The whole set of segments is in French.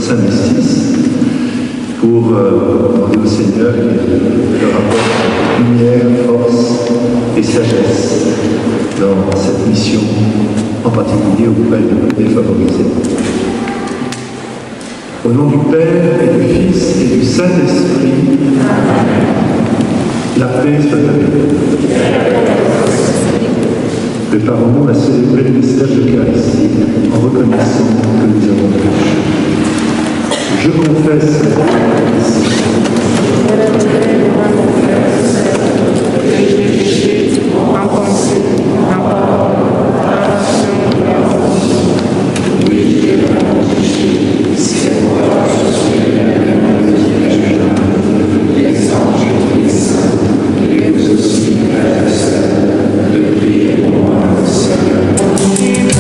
s'investissent pour demander au Seigneur qu'il leur apporte lumière, force et sagesse dans cette mission, en particulier auprès des défavorisés. Au nom du Père et du Fils et du Saint-Esprit, la paix soit avec vous. Préparons-nous à célébrer le mystère de l'Eucharistie en reconnaissant que nous avons péché. Je confesse en pensée, en parole, en action et en vie. Oui, j'ai vraiment péché. C'est moi, je suis la même qui les anges et les saints, et vous aussi, frères et sœurs, de prier pour moi, Seigneur.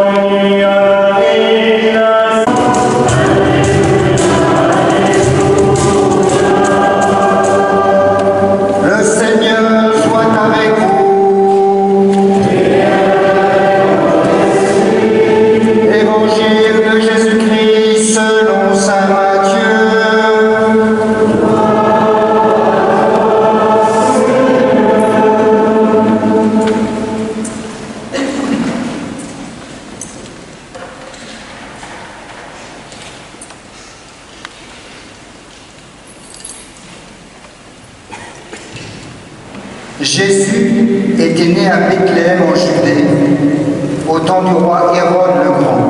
Le Seigneur soit avec vous. Évangile de Jésus-Christ selon saint Matthieu. Jésus était né à Bethléem en Judée, au temps du roi Hérode le Grand.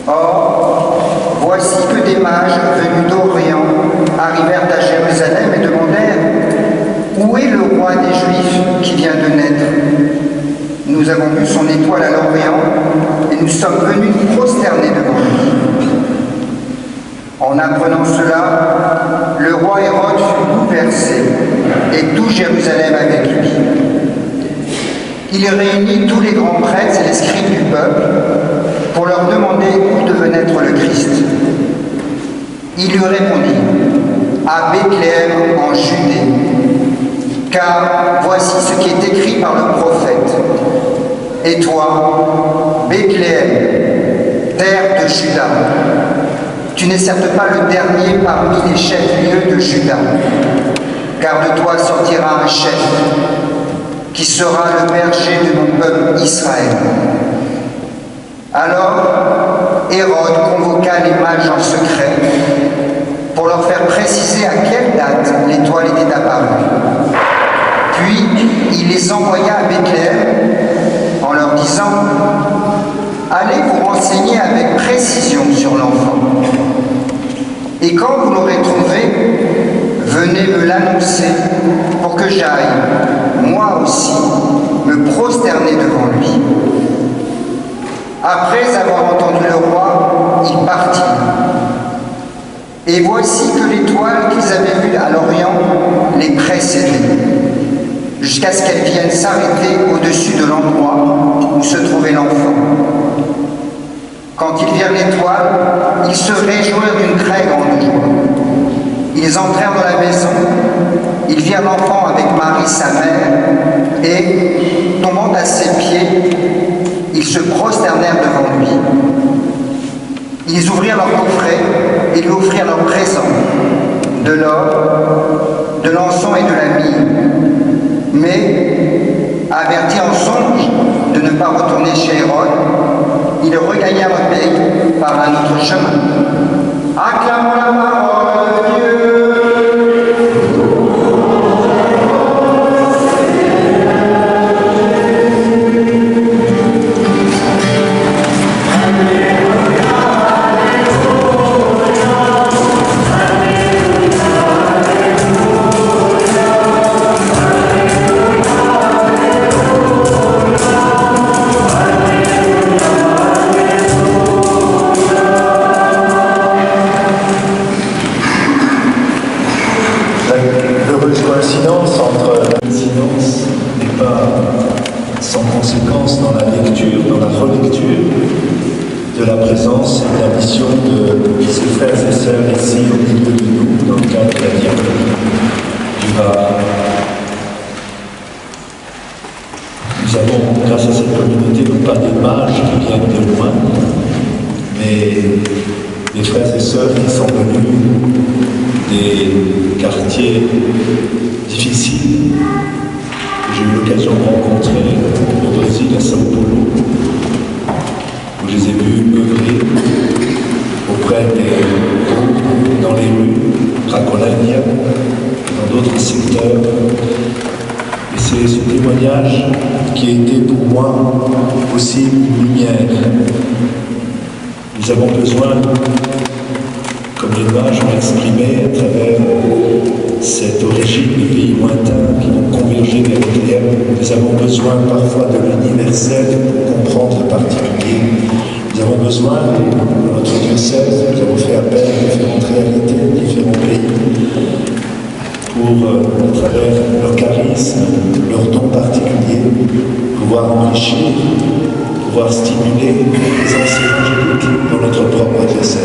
Or, voici que des mages venus d'Orient arrivèrent à Jérusalem et demandèrent « Où est le roi des Juifs qui vient de naître ? Nous avons vu son étoile à l'Orient et nous sommes venus nous prosterner devant lui. » En apprenant cela, le roi Hérode fut bouleversé et tout Jérusalem avec lui. Il réunit tous les grands prêtres et les scribes du peuple pour leur demander où devait naître le Christ. Il lui répondit « À Bethléem en Judée, car voici ce qui est écrit par le prophète. Et toi, Bethléem, terre de Juda, tu n'es certes pas le dernier parmi les chefs-lieux de Juda, car de toi sortira un chef qui sera le berger de mon peuple Israël. » Alors Hérode convoqua les mages en secret pour leur faire préciser à quelle date l'étoile était apparue. Puis il les envoya à Bethléem en leur disant « Allez vous renseigner avec précision sur l'enfant. Et quand vous l'aurez trouvé, venez me l'annoncer pour que j'aille, moi aussi, me prosterner devant lui. » Après avoir entendu le roi, il partit. Et voici que l'étoile qu'ils avaient vue à l'Orient les précédait, jusqu'à ce qu'elle vienne s'arrêter au-dessus de l'endroit où se trouvait l'enfant. Quand ils virent l'étoile, ils se réjouirent d'une très grande joie. Ils entrèrent dans la maison, ils virent l'enfant avec Marie sa mère, et, tombant à ses pieds, ils se prosternèrent devant lui. Ils ouvrirent leur coffret et lui offrirent leurs présents, de l'or, de l'encens et de la myrrhe. Mais, avertis en songe de ne pas retourner chez Hérode, ils regagnèrent le pays par un autre chemin. Acclamons la parole de Dieu. L'heureuse coïncidence entre l'incidence n'est pas sans conséquence dans la lecture, dans la relecture de la présence et de la mission de ses frères et sœurs ici au milieu de nous dans le cadre de la diaconie du Var. Nous avons, grâce à cette communauté, non pas des mages qui viennent de loin, mais des frères et sœurs qui sont venus des quartiers difficiles que j'ai eu l'occasion de rencontrer au Brésil, à São Paulo, où je les ai vus œuvrer auprès des pauvres dans les rues, Cracolândia, dans d'autres secteurs. Et c'est ce témoignage qui a été pour moi aussi une lumière. Nous avons besoin, comme les mages ont exprimé à travers cette origine de pays lointains qui vont converger vers Bethléem, nous avons besoin parfois de l'universel pour comprendre le particulier. Nous avons besoin, dans notre diocèse, nous avons fait appel à différentes réalités, à différents pays, pour, à travers leur charisme, leurs dons particuliers, pouvoir enrichir, pouvoir stimuler la présence évangélique dans notre propre diocèse.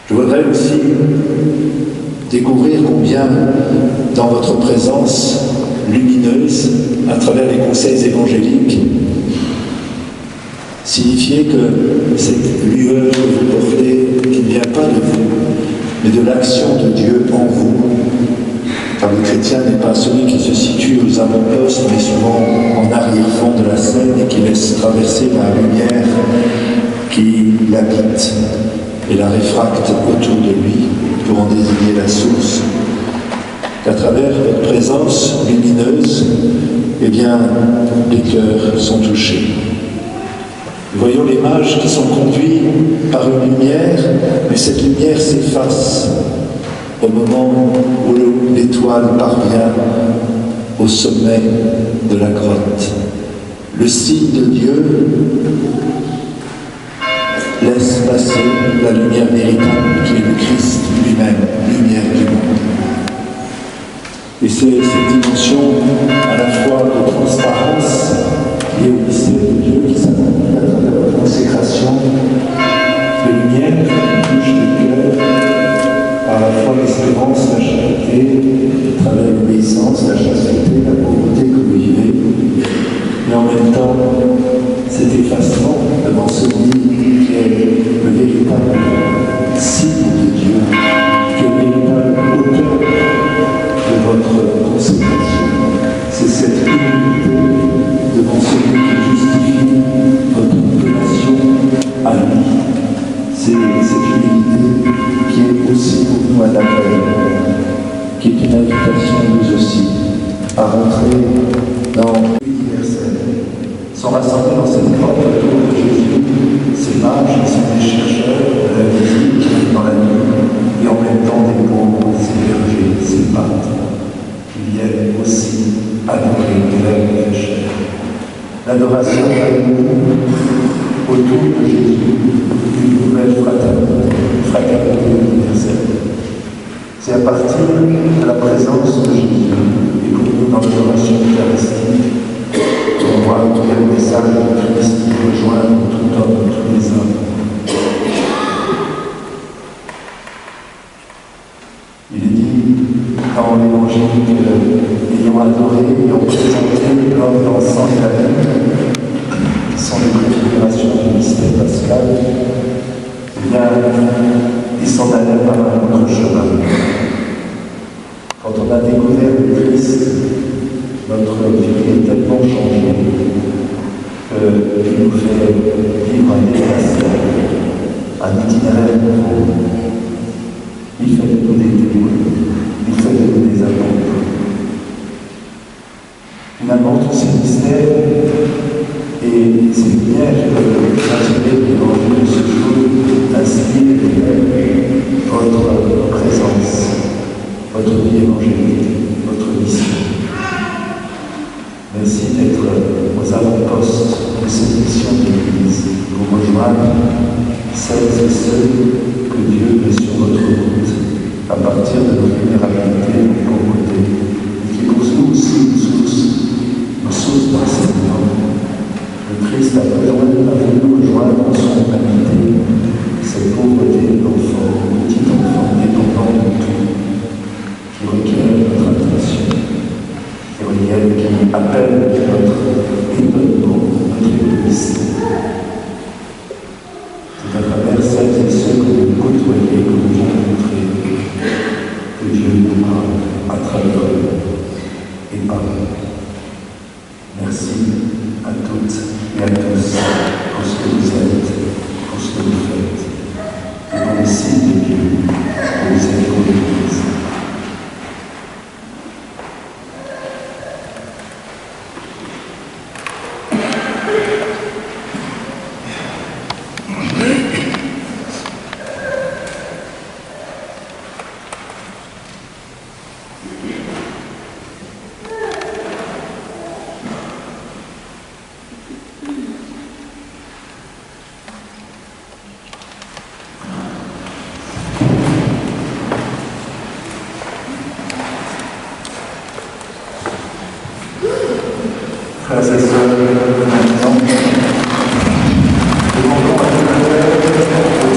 Je voudrais aussi découvrir combien, dans votre présence lumineuse, à travers les conseils évangéliques, signifiez que cette lueur que vous portez, qui ne vient pas de vous, mais de l'action de Dieu en vous. Car le chrétien n'est pas celui qui se situe aux avant-postes, mais souvent en arrière-fond de la scène et qui laisse traverser la lumière qui l'habite et la réfracte autour de lui pour en désigner la source. Qu'à travers votre présence lumineuse, eh bien, les cœurs sont touchés. Nous voyons les mages qui sont conduits par une lumière, mais cette lumière s'efface au moment où l'étoile parvient au sommet de la grotte. Le signe de Dieu laisse passer la lumière véritable qui est le Christ lui-même, lumière du monde. Et c'est cette dimension à la fois de transparence liée au mystère de Dieu qui s'accomplit à travers la consécration, de lumière qui touche le cœur par la foi, l'espérance, la charité, à travers l'obéissance, la chasteté, la pauvreté que vous vivez, mais en même temps cet effacement devant celui qui est le véritable signe de Dieu, qui est le véritable auteur de votre consécration. C'est cette humilité devant celui qui justifie votre donation à lui. C'est cette humilité qui est aussi pour nous un appel, qui est une invitation nous aussi à rentrer dans l'universel. Sont rassemblés dans cette grotte autour de Jésus, ces mages qui sont des chercheurs de la vie qui vivent dans la nuit, et en même temps des pauvres, ces bergers, ces pâtres, qui viennent aussi adorer les rêves pécheurs. L'adoration avec nous, autour de Jésus, une nouvelle fraternité universelle. C'est à partir de la présence de Jésus, et pour nous dans l'adoration eucharistique, on voit qu'il y a le message de Christ qui rejoint tout homme, tous les hommes. Il est dit dans l'Évangile que, ayant adoré, ayant présenté l'homme, l'encens et la vie, qui sont les préfigurations du mystère pascal, eh bien, ils s'en allèrent par un autre chemin. Quand on a découvert le Christ, notre vie est tellement changée qu'il nous fait vivre un déplacement, un itinéraire nouveau. Il fait de nous des témoins, il fait de nous des apôtres. Finalement, tous ces mystères et ces lumières qui peuvent inspirer l'évangile de ce jour inspirent votre présence, votre vie évangélique, votre mission. Merci d'être aux avant-postes de cette mission de l'Église, pour rejoindre celles et ceux que Dieu met sur votre route à partir de nos vulnérabilités et nos pauvretés, et qui pour nous aussi une source d'enseignement. Le Christ a voulu rejoindre en son humanité cette pauvreté d'enfant, petit enfant dépendant de tout, qui requiert notre attention, qui appelle notre étonnement, notre égoïsme. C'est à travers celles et ceux que vous côtoyez, que vous rencontrez, que Dieu nous parle à travers eux et par eux. Merci à toutes et à tous pour ce que vous êtes, pour ce que vous faites, et pour les signes de Dieu que vous êtes pour l'Église. et sœurs, maintenant, demandons à Dieu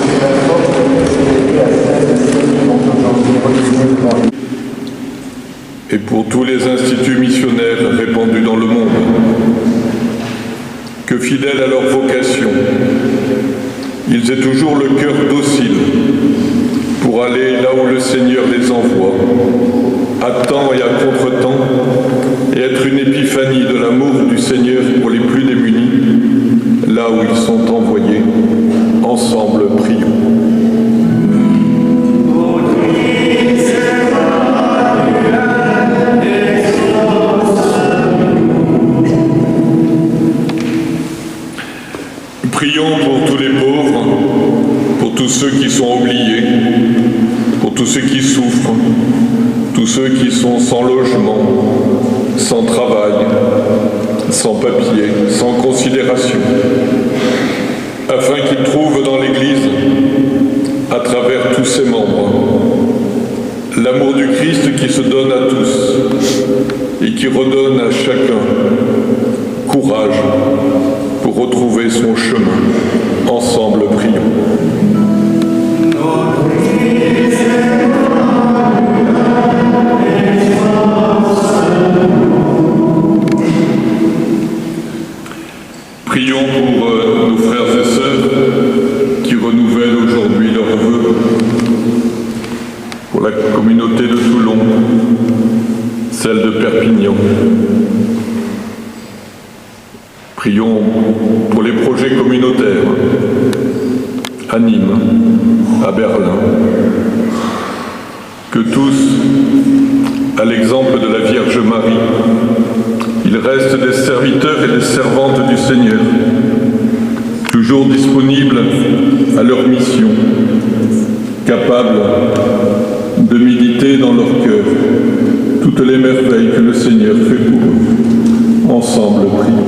de la force de célébrer à celles et ceux qui vont aujourd'hui retourner devant lui. Et pour tous les instituts missionnaires répandus dans le monde, que fidèles à leur vocation, ils aient toujours le cœur docile pour aller là où le Seigneur les envoie, à temps et à contre-temps, et être une épiphanie de l'amour du Seigneur pour les plus démunis, là où ils sont envoyés. Ensemble, prions. Prions pour tous les pauvres, pour tous ceux qui sont oubliés, pour tous ceux qui souffrent, tous ceux qui sont sans logement, sans travail, sans papier, sans considération, afin qu'ils trouvent dans l'Église, à travers tous ses membres, l'amour du Christ qui se donne à tous et qui redonne à chacun courage pour retrouver son chemin. Ensemble, prions. Prions pour nos frères et sœurs qui renouvellent aujourd'hui leurs vœux, pour la communauté de Toulon, celle de Perpignan. Prions pour les projets communautaires à Nîmes, à Berlin. Que tous, à l'exemple de la Vierge Marie, ils restent des serviteurs et des servantes du Seigneur, toujours disponibles à leur mission, capables de méditer dans leur cœur toutes les merveilles que le Seigneur fait pour eux. Ensemble, prions.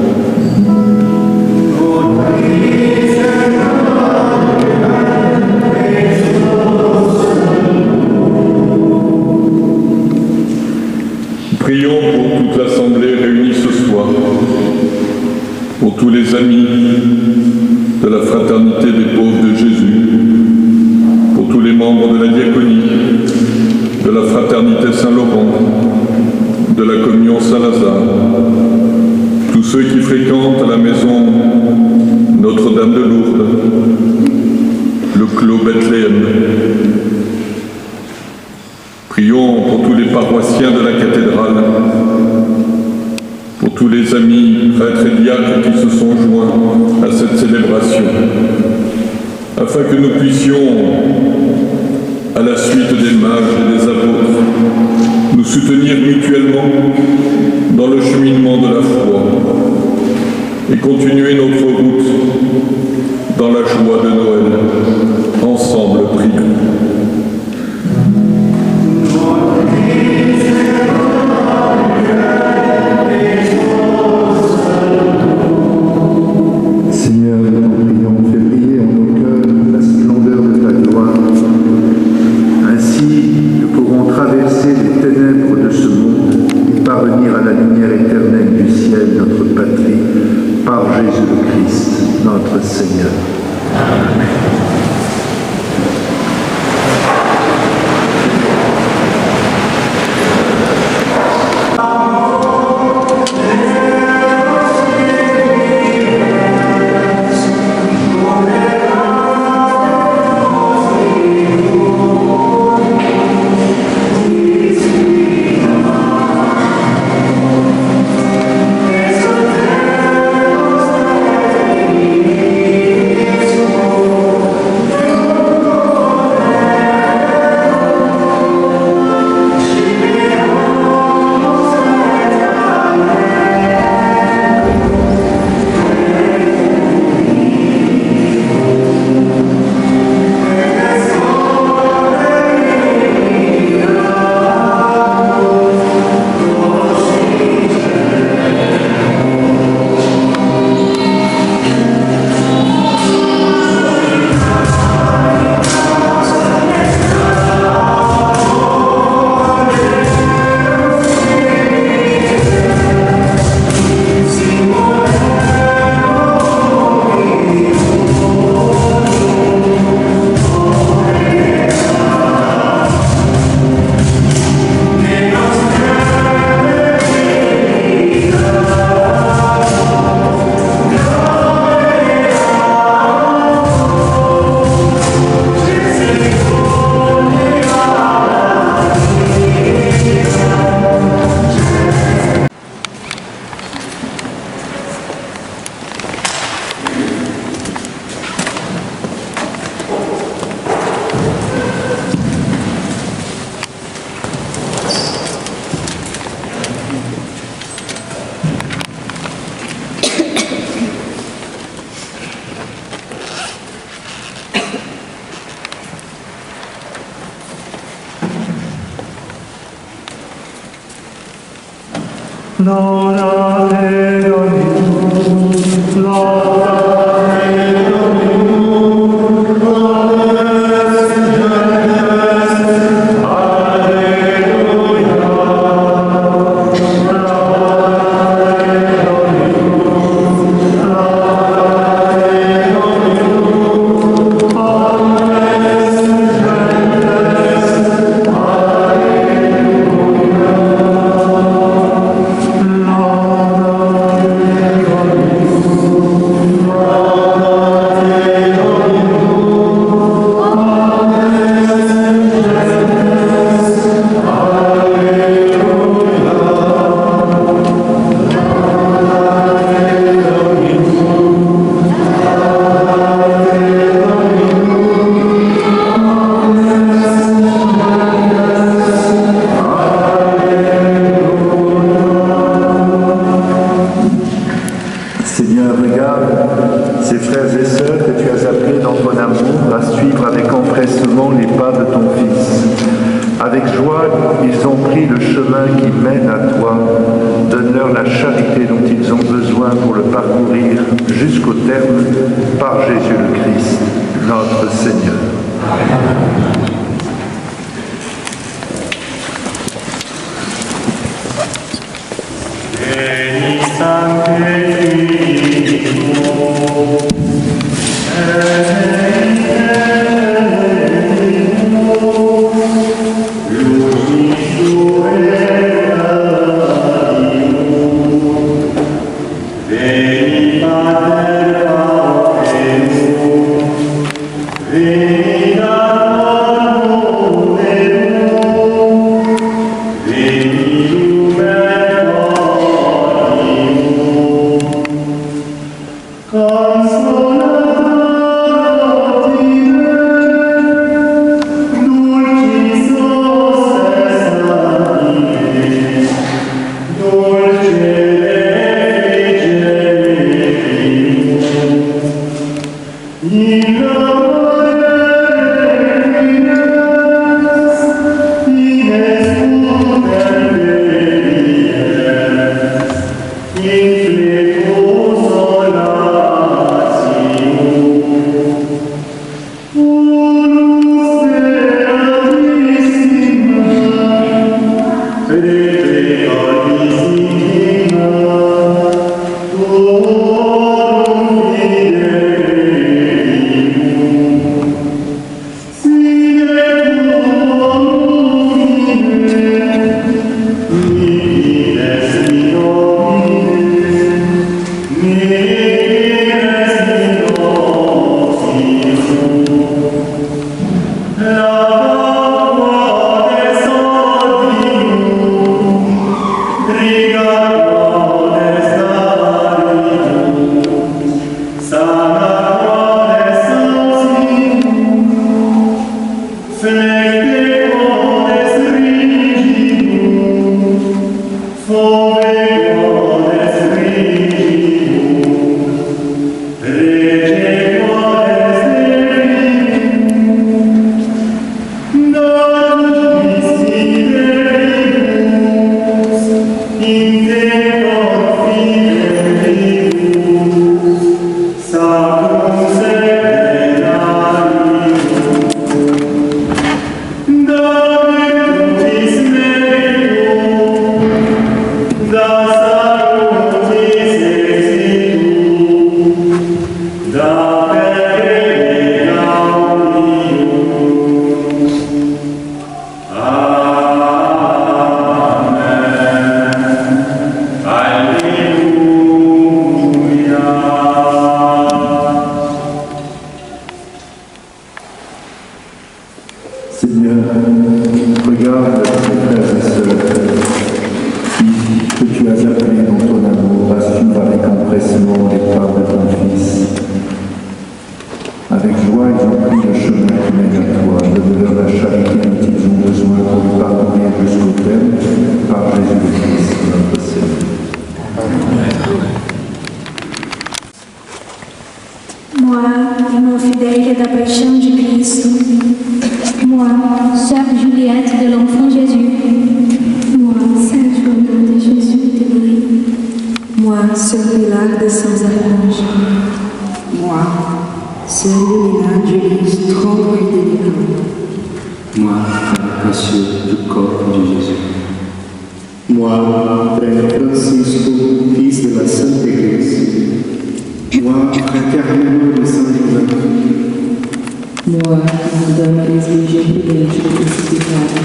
Prions pour toute l'Assemblée réunie ce soir, pour tous les amis de la Fraternité des pauvres de Jésus, pour tous les membres de la diaconie, de la Fraternité Saint-Laurent, de la Communion Saint-Lazare, tous ceux qui fréquentent la maison Notre-Dame de Lourdes, le Clos Bethléem. Prions pour tous les paroissiens de la cathédrale, pour tous les amis, prêtres et diacres qui se sont joints à cette célébration, afin que nous puissions, à la suite des mages et des apôtres, nous soutenir mutuellement dans le cheminement de la foi et continuer notre route dans la joie de Noël. Ensemble, prions. Seigneur, nous t'en prions, fais briller en nos cœurs la splendeur de ta gloire. Ainsi, nous pourrons traverser les ténèbres de ce monde et parvenir à la lumière éternelle du ciel, notre patrie, par Jésus le Christ, notre Seigneur. Amen. Oh Juliette de l'Enfant Jésus. Moi, Sainte Joanne de Jésus de Marie. sœur Pilar des Saints Archanges. Moi, sœur Lumina du Lys tendre et délicat. Moi, frère précieux du corps de Jésus. Moi, frère Francisco, fils de la Sainte Église. Moi, fraternellement de Saint Joseph. Moi, Madame Marie-Louise Prudente do Crucificado.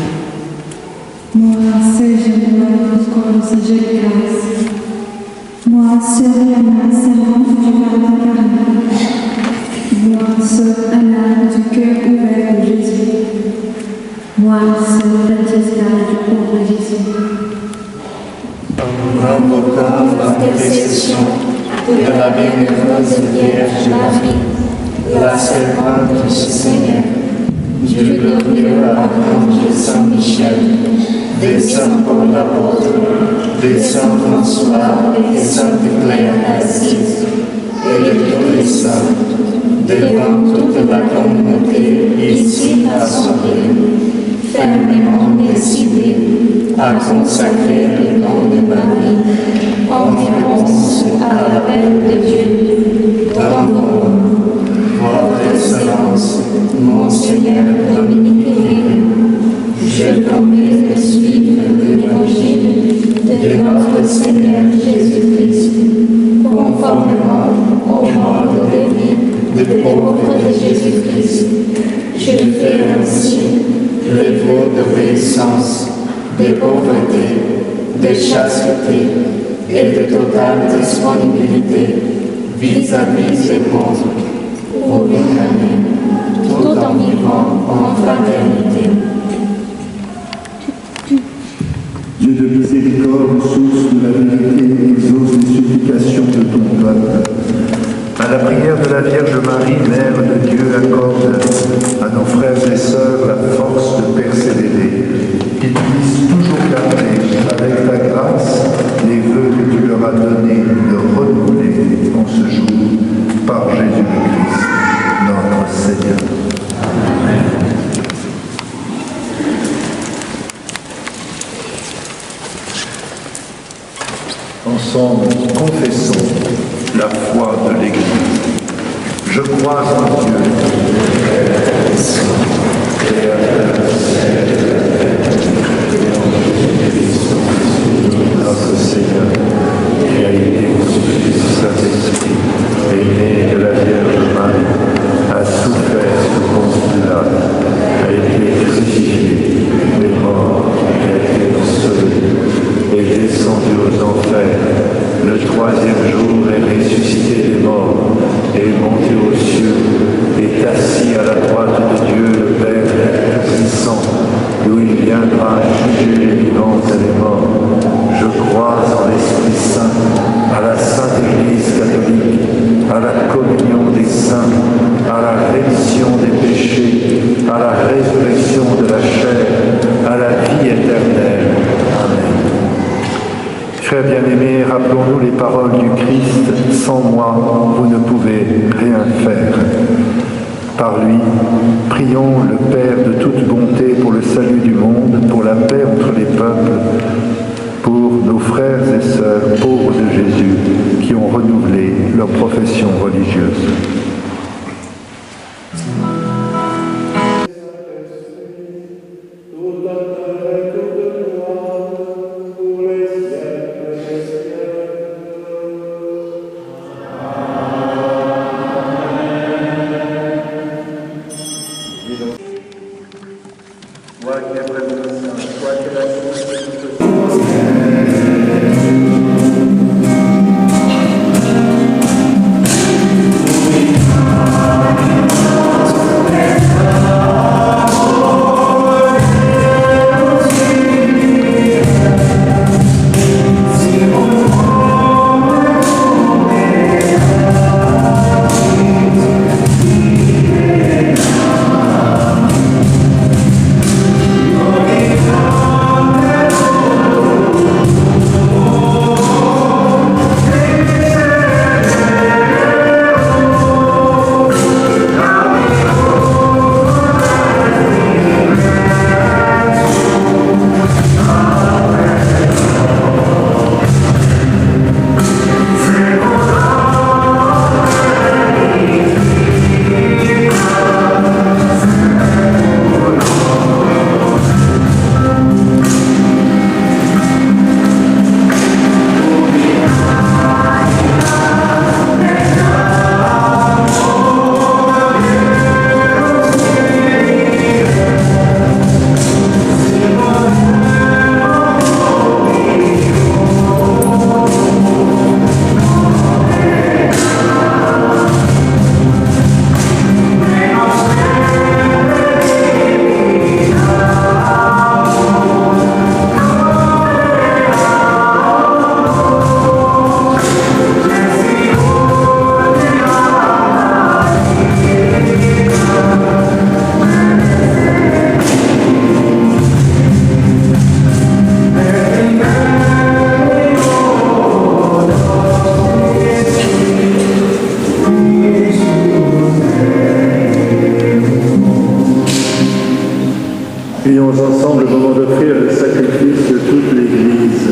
Moi, seja no corpo seja de graça. Moi, sœur Anna, servante du Verbe incarné. Moi, sœur Anna, du cœur ouvert de Jésus. Moi, sœur Francesca, du corps de Jésus. Invoquons l'intercession de la bienheureuse Vierge Marie, la servante du Seigneur, du glorieux archange Saint Michel, des saints Paul l'apôtre, des saints François et sainte Claire d'Assise, et de tous les saints, devant toute la communauté ici assemblée, fermement décidée à consacrer le nom de Marie en réponse à l'appel de Dieu. Dans votre Excellence, Monseigneur Dominique Rieu, je promets de suivre l'évangile de notre Seigneur Jésus-Christ, conformément au mode de vie des pauvres de Jésus-Christ. Je fais ainsi le vœu d'obéissance, de pauvreté, de chasteté et de totale disponibilité vis-à-vis des pauvres, pour l'incarner, tout en vivant en fraternité. Dieu de miséricorde, source de la vérité, exauce les supplications de ton peuple. À la prière de la Vierge Marie, Mère de Dieu, accorde à nos frères et sœurs la force de persévérer, qu'ils puissent toujours garder avec ta grâce les vœux que tu leur as donnés de renouveler en ce jour par Jésus-Christ, notre Seigneur. Ensemble, confessons la foi de l'Église. Je crois en Dieu, Créateur du ciel et de la terre, et en Jésus-Christ, notre Seigneur, qui a été conçu du Saint-Esprit, est né de la Vierge Marie, a souffert sous Ponce Pilate, a été crucifié, est mort, et a été enseveli, est descendu aux enfers. Le troisième jour est ressuscité des morts, est monté aux cieux, est assis à la droite de Dieu, le Père Tout-Puissant, d'où il viendra juger les vivants et les morts. Je crois en l'Esprit Saint, à la Sainte Église catholique, à la communion des saints, à la rémission des péchés, à la résurrection de la chair, à la vie éternelle. Amen. Frères bien-aimés, rappelons-nous les paroles du Christ, sans moi, vous ne pouvez rien faire. Par lui, prions le Père de toute bonté pour le salut du monde, pour la paix entre les peuples, pour nos frères et sœurs pauvres de Jésus qui ont renouvelé leur profession religieuse. Moi qui aimerais mon Saint, toi qui es la source de toute chose. offrir le sacrifice de toute l'Église.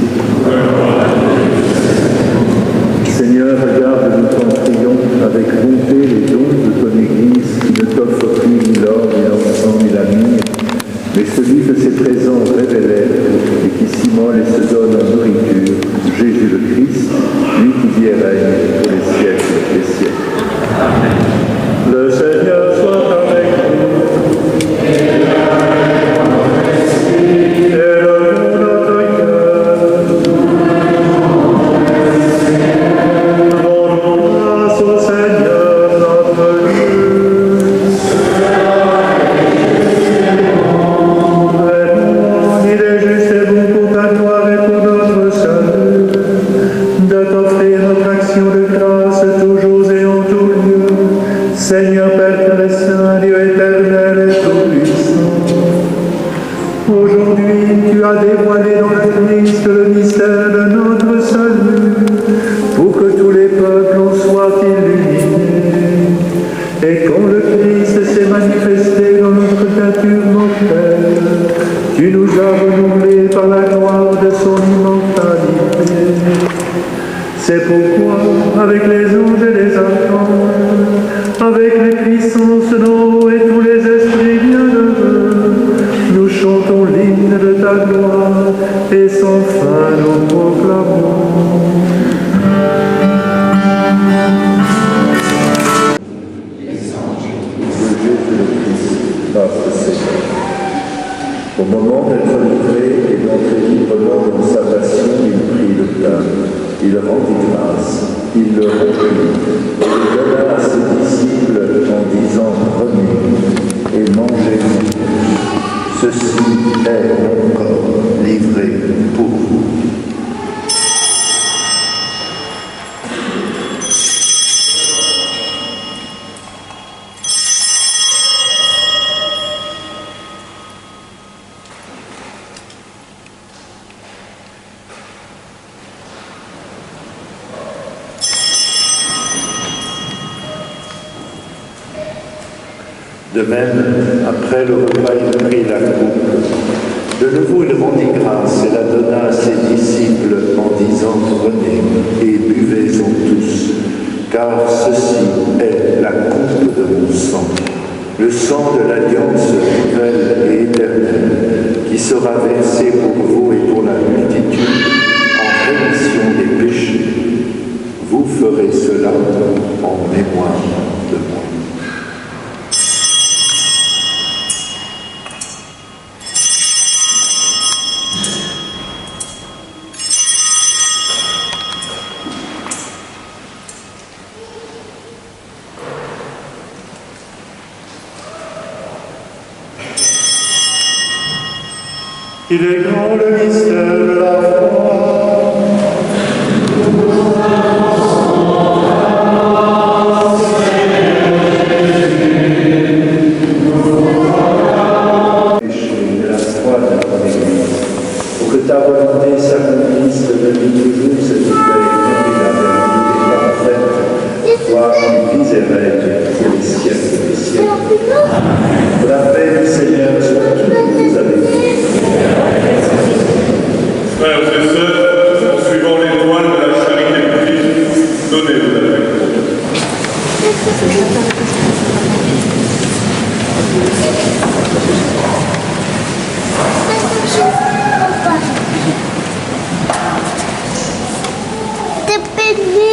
Seigneur, regarde, nous t'en prions, avec bonté les dons de ton Église qui ne t'offre plus ni l'or, ni l'encens, ni la myrrhe, mais celui que ses présents révélèrent et qui s'immole et se donne en nourriture, Jésus le Christ, lui qui vit et règne pour les siècles des siècles. Le Seigneur soit avec nous. Élevons notre cœur. Rendons grâce au Seigneur notre Dieu. Il est juste et bon pour ta gloire et pour notre salut, de t'offrir notre action de grâce toujours et en tout lieu. Seigneur Père Célestin, Dieu éternel et tout-puissant, aujourd'hui tu as dévoilé dans le Christ le mystère de notre salut, pour que tous les peuples en soient illuminés. Et quand le Christ s'est manifesté dans notre nature mortelle, tu nous as renouvelés par la gloire de son immortalité. C'est pourquoi, avec les anges et les archanges, avec les puissances d'en haut et tous les esprits bienheureux, nous chantons l'hymne de ta gloire et sans fin nous proclamons. Notre Seigneur. Au moment d'être livré et d'entrer librement dans sa passion, il prit le pain, il rendit grâce, il le rompit et le donna à ses disciples en disant « Prenez et mangez-vous. Ceci est mon corps livré pour vous. » De même, après le repas, il prit la coupe. De nouveau, il rendit grâce et la donna à ses disciples en disant « Prenez et buvez-en tous, car ceci est la coupe de mon sang, le sang de l'alliance nouvelle et éternelle, qui sera versé pour vous et pour la multitude en rémission des péchés. Vous ferez cela en mémoire de moi. » Il est grand le mystère de la foi. De la foi de ton Église, pour que ta volonté s'accomplisse de donner toujours cette paix formidable et parfaite, toi qui vis et règnes pour les siècles des siècles. Que la paix du Seigneur soit toujours avec vous. Frères et sœurs, en suivant les lois de la charité publique, donnez-vous la paix. T'es béni.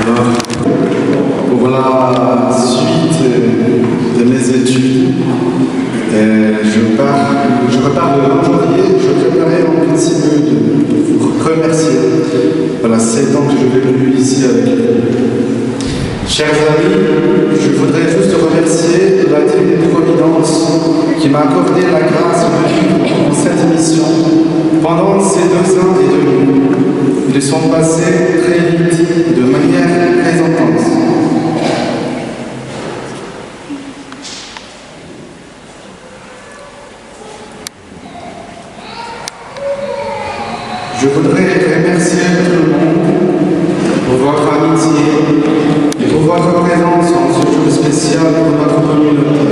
Pour la suite de mes études, je repars le 20 janvier. Je préparais un petit peu de vous remercier. Voilà, 7 ans que je vais venu ici avec vous. Chers amis, je voudrais juste remercier la Divine Providence qui m'a accordé la grâce de vivre dans cette mission pendant ces 2 ans et demi. Ils sont passés très vite, de manière très intense. Je voudrais remercier tout le monde pour votre amitié et pour votre présence en ce jour spécial pour notre communauté.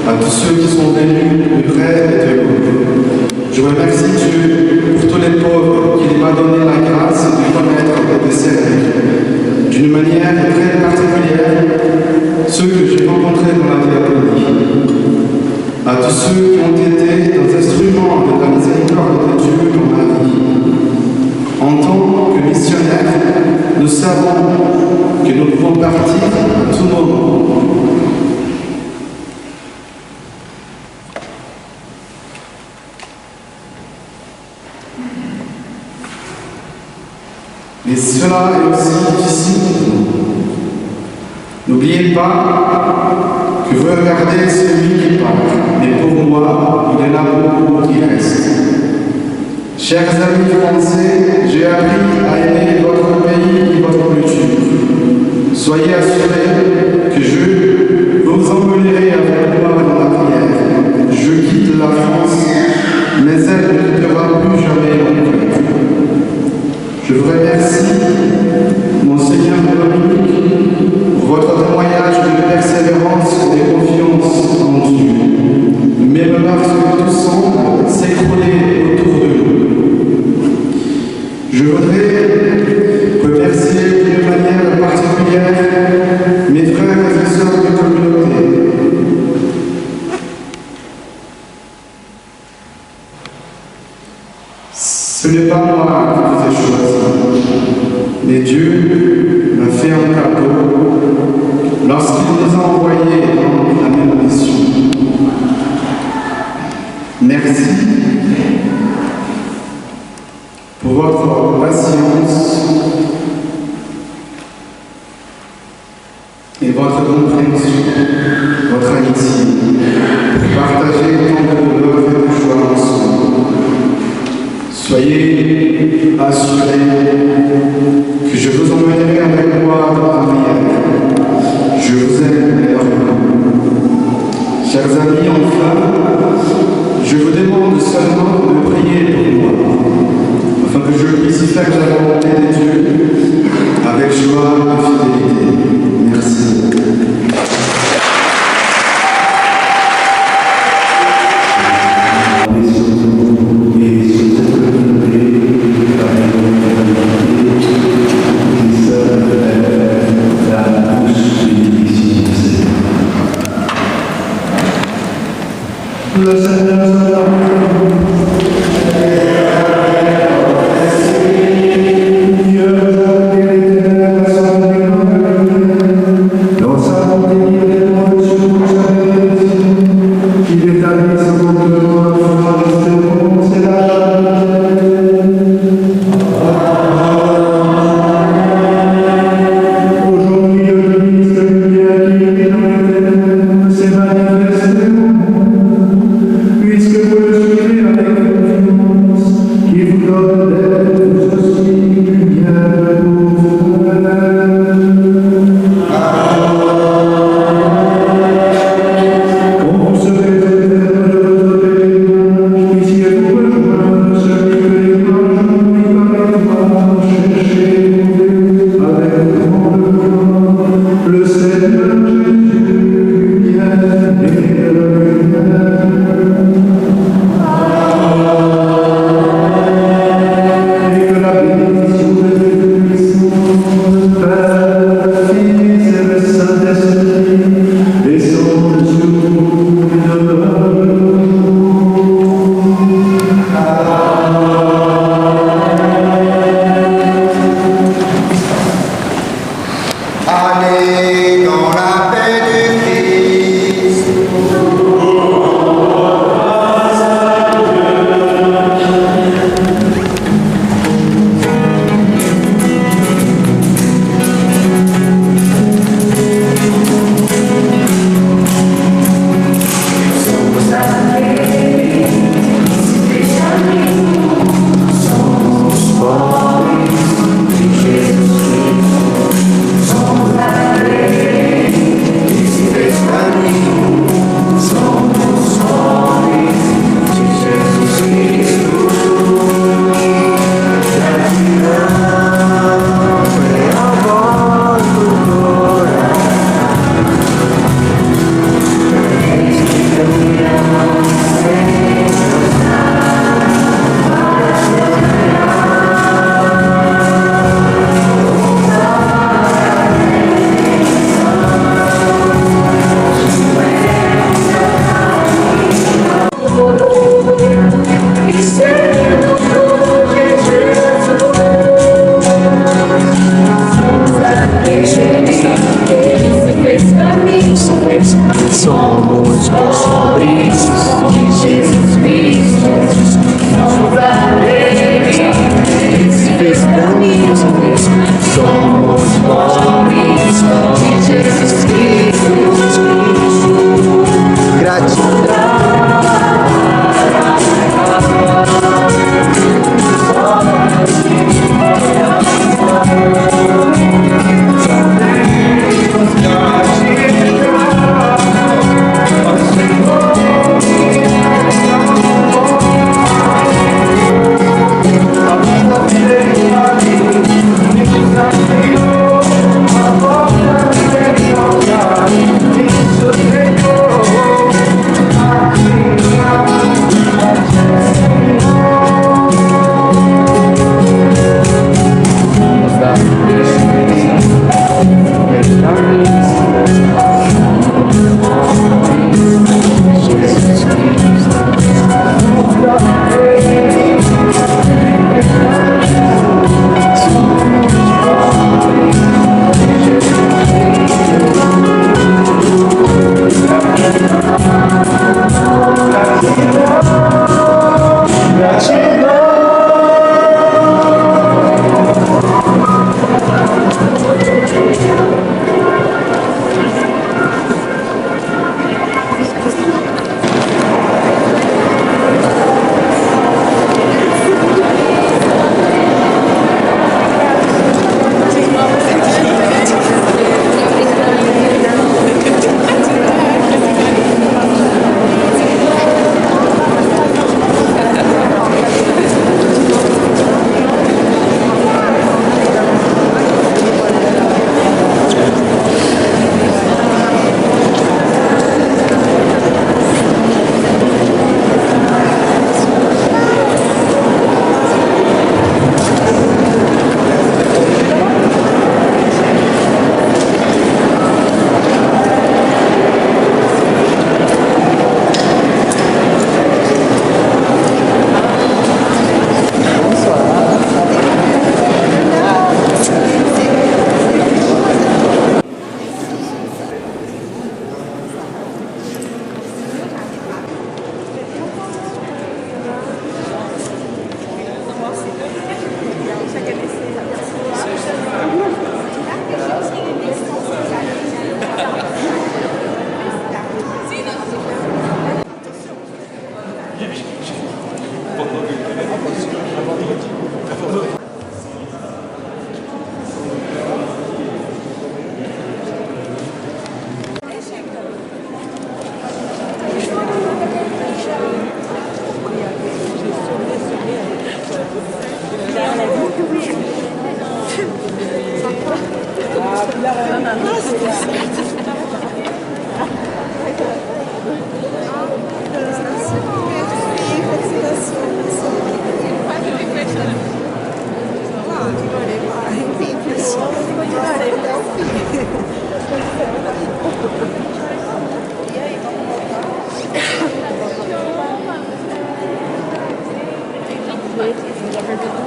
À tous ceux qui sont venus de près et de loin. Je remercie Dieu pour tous les pauvres qu'il m'a donné la grâce de connaître et de servir. D'une manière très particulière, ceux que j'ai rencontrés dans la diaconie. À tous ceux qui ont été des instruments de la miséricorde de Dieu dans ma vie. En tant que missionnaires, nous savons que nous pouvons partir à tout moment. Et cela est aussi difficile pour nous. N'oubliez pas que vous regardez celui qui part, mais pour moi, il y en a beaucoup qui restent. Chers amis français, j'ai appris à aimer votre pays et votre culture. Soyez assurés que je vous emmènerai avec moi dans la prière. Je quitte la France, mais elle ne quittera plus jamais mon cœur. Je vous remercie, Monseigneur Dominique, pour votre témoignage de persévérance et de confiance en Dieu. Même lorsque tout semble s'écrouler autour de nous. Je voudrais remercier d'une manière particulière mes frères et sœurs de communauté. Ce n'est pas moi qui vous ai choisi, mais Dieu m'a fait un cadeau lorsqu'il nous a envoyés dans la même mission. Merci pour votre patience et votre compréhension, votre amitié, pour partager tant de douleurs et de joie ensemble. Soyez assurés que je vous emmènerai avec moi dans la prière. Je vous aime énormément. Chers amis, enfin, je vous demande seulement de prier pour moi, afin que je puisse faire la volonté de Dieu avec joie et fidélité. Merci. Le Seigneur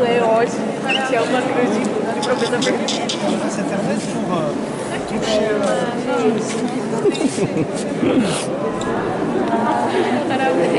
É ótimo, que é uma cruz de professor perfeito. Você tem mais Parabéns.